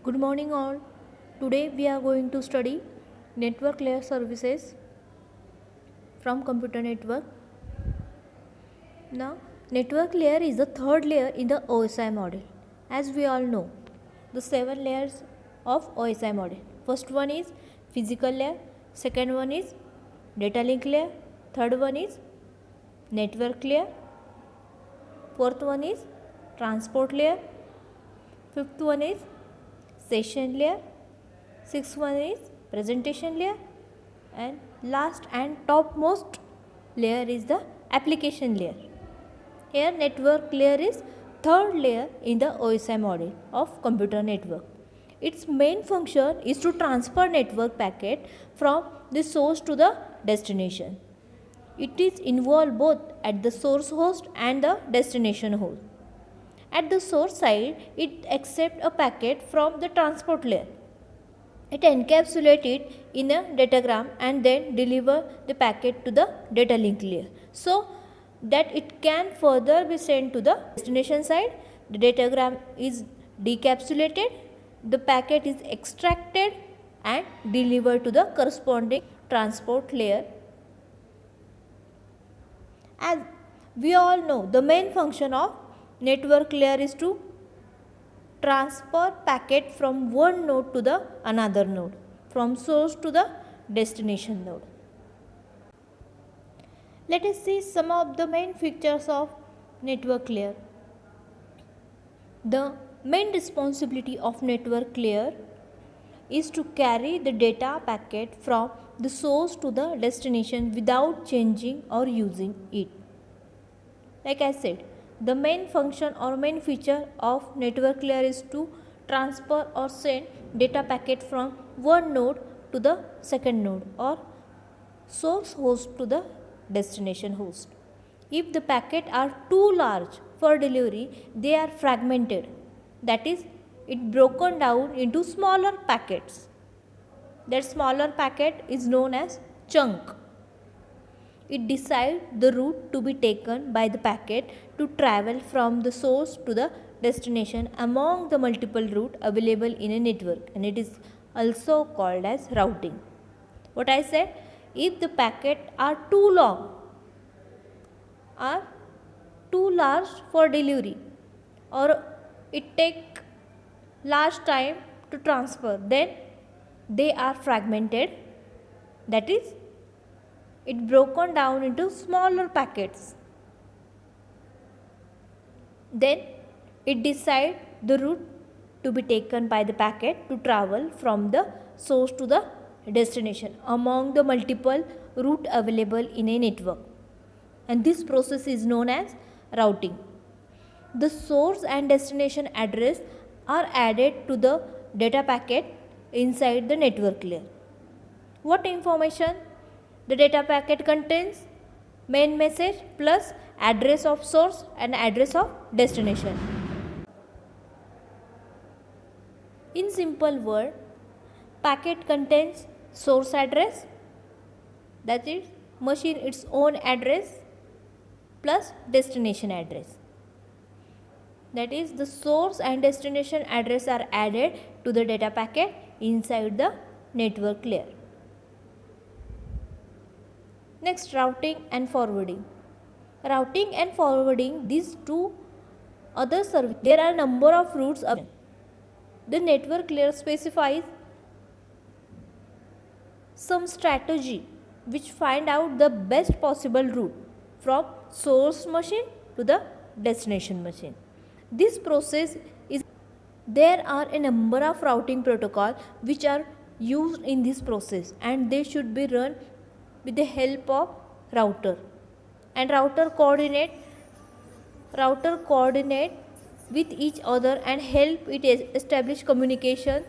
Good morning all. Today we are going to study network layer services from computer network. Now, network layer is the third layer in the OSI model. As we all know, the 7 layers of OSI model. First one is physical layer, second one is data link layer, third one is network layer, fourth one is transport layer, fifth one is session layer, sixth one is presentation layer, and last and topmost layer is the application layer. Here network layer is third layer in the OSI model of computer network. Its main function is to transfer network packet from the source to the destination. It is involved both at the source host and the destination host. At the source side, it accepts a packet from the transport layer. It encapsulates it in a datagram and then deliver the packet to the data link layer so that it can further be sent to the destination side. The datagram is decapsulated, the packet is extracted and delivered to the corresponding transport layer. As we all know, the main function of network layer is to transfer packet from one node to the another node, from source to the destination node. Let us see some of the main features of network layer. The main responsibility of network layer is to carry the data packet from the source to the destination without changing or using it. Like I said, the main function or main feature of network layer is to transfer or send data packet from one node to the second node or source host to the destination host. If the packet are too large for delivery, they are fragmented. That is, it broken down into smaller packets. That smaller packet is known as chunk. It decides the route to be taken by the packet to travel from the source to the destination among the multiple routes available in a network, and it is also called as routing. What I said, if the packet are too long or too large for delivery or it take large time to transfer, then they are fragmented. That is, it broken down into smaller packets. Then it decide the route to be taken by the packet to travel from the source to the destination among the multiple route available in a network, and this process is known as routing. The source and destination address are added to the data packet inside the network layer. What information the data packet contains? Main message plus address of source and address of destination. In simple word, packet contains source address, that is machine its own address, plus destination address. That is, the source and destination address are added to the data packet inside the network layer. Next, routing and forwarding. Routing and forwarding, these two other services, there are a number of routes. The network layer specifies some strategy which find out the best possible route from source machine to the destination machine. This process is, there are a number of routing protocols which are used in this process, and they should be run with the help of router, and router coordinate with each other and help it establish communication.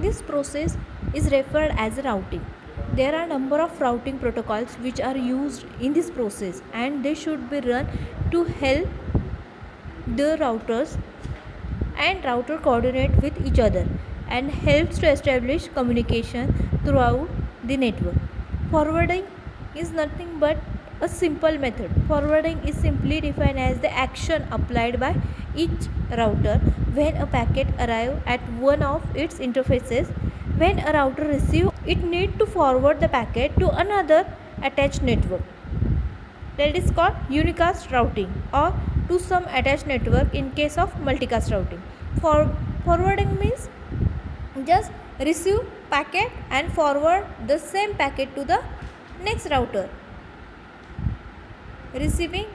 This process is referred as routing. There are a number of routing protocols which are used in this process, and they should be run to help the routers and router coordinate with each other and helps to establish communication throughout the network. Forwarding is nothing but a simple method. Forwarding is simply defined as the action applied by each router when a packet arrives at one of its interfaces. When a router receives, it needs to forward the packet to another attached network. That is called unicast routing, or to some attached network in case of multicast routing. Forwarding means just receive packet and forward the same packet to the next router. Receiving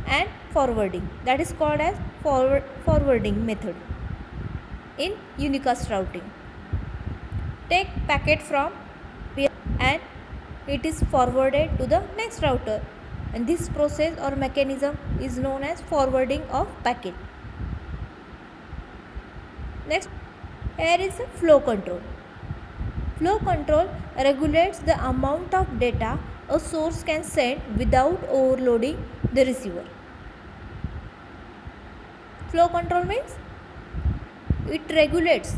and forwarding, that is called as forwarding method in unicast routing. Take packet from and it is forwarded to the next router, and this process or mechanism is known as forwarding of packet. Next, here is the flow control. Flow control regulates the amount of data a source can send without overloading the receiver. Flow control means it regulates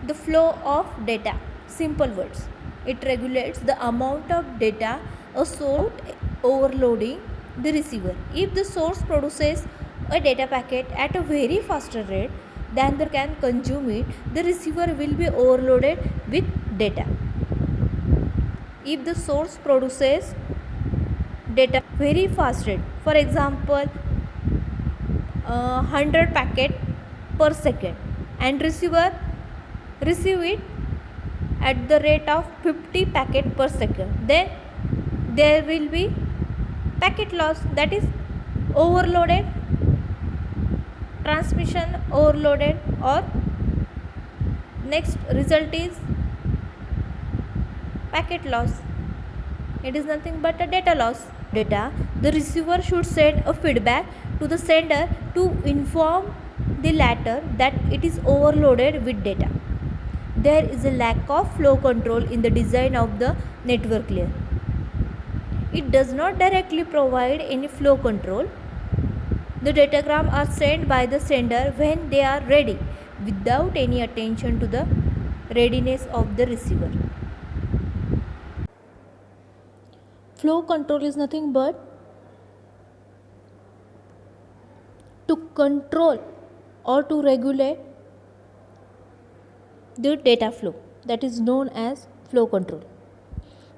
the flow of data. Simple words. It regulates the amount of data a source without overloading the receiver. If the source produces a data packet at a very faster rate than the can consume it, the receiver will be overloaded with data. If the source produces data very fast rate, for example 100 packet per second, and receiver receive it at the rate of 50 packet per second, then there will be packet loss, that is overloaded, transmission overloaded, or next result is packet loss. It is nothing but a data loss. Data, the receiver should send a feedback to the sender to inform the latter that it is overloaded with data. There is a lack of flow control in the design of the network layer. It does not directly provide any flow control. The datagrams are sent by the sender when they are ready, without any attention to the readiness of the receiver. Flow control is nothing but to control or to regulate the data flow, that is known as flow control.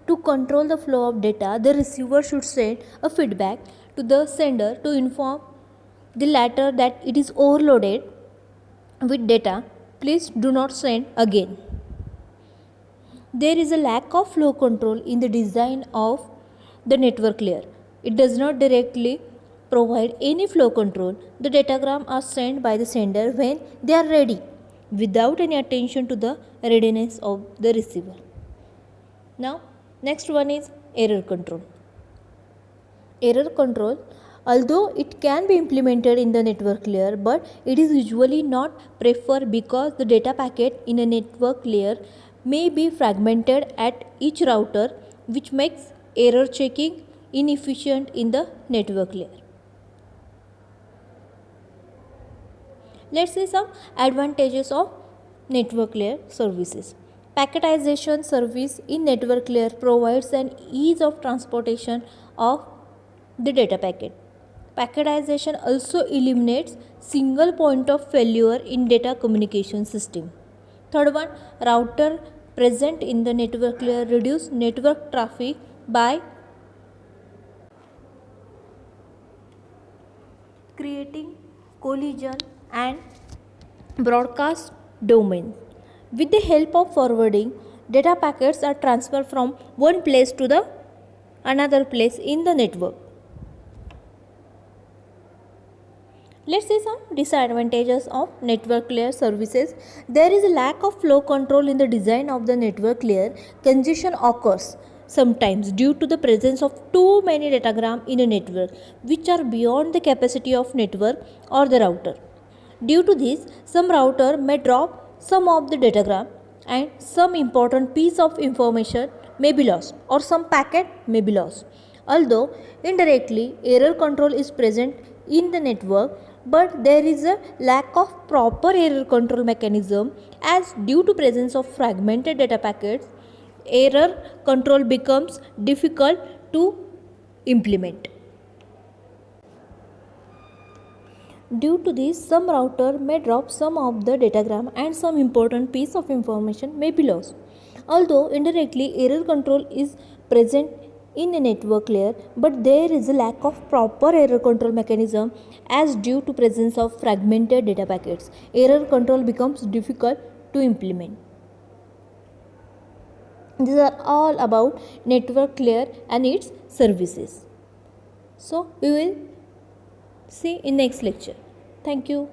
To control the flow of data, the receiver should send a feedback to the sender to inform the latter that it is overloaded with data. Please do not send again. There is a lack of flow control in the design of the network layer. It does not directly provide any flow control. The datagrams are sent by the sender when they are ready, without any attention to the readiness of the receiver. Now, next one is error control. Error control, although it can be implemented in the network layer, but it is usually not preferred because the data packet in a network layer may be fragmented at each router, which makes error checking inefficient in the network layer. Let's see some advantages of network layer services. Packetization service in network layer provides an ease of transportation of the data packet. Packetization also eliminates single point of failure in data communication system. Third one, router present in the network layer reduce network traffic by creating collision and broadcast domains. With the help of forwarding, data packets are transferred from one place to the another place in the network. Let's see some disadvantages of network layer services. There is a lack of flow control in the design of the network layer. Congestion occurs sometimes due to the presence of too many datagrams in a network, which are beyond the capacity of network or the router. Due to this, some router may drop some of the datagram and some important piece of information may be lost, or some packet may be lost. Although indirectly error control is present in the network, but there is a lack of proper error control mechanism, as due to presence of fragmented data packets, error control becomes difficult to implement. Due to this, some router may drop some of the datagram and some important piece of information may be lost. Although indirectly error control is present in a network layer, but there is a lack of proper error control mechanism as due to presence of fragmented data packets. Error control becomes difficult to implement. These are all about network layer and its services. So we will see in next lecture. Thank you.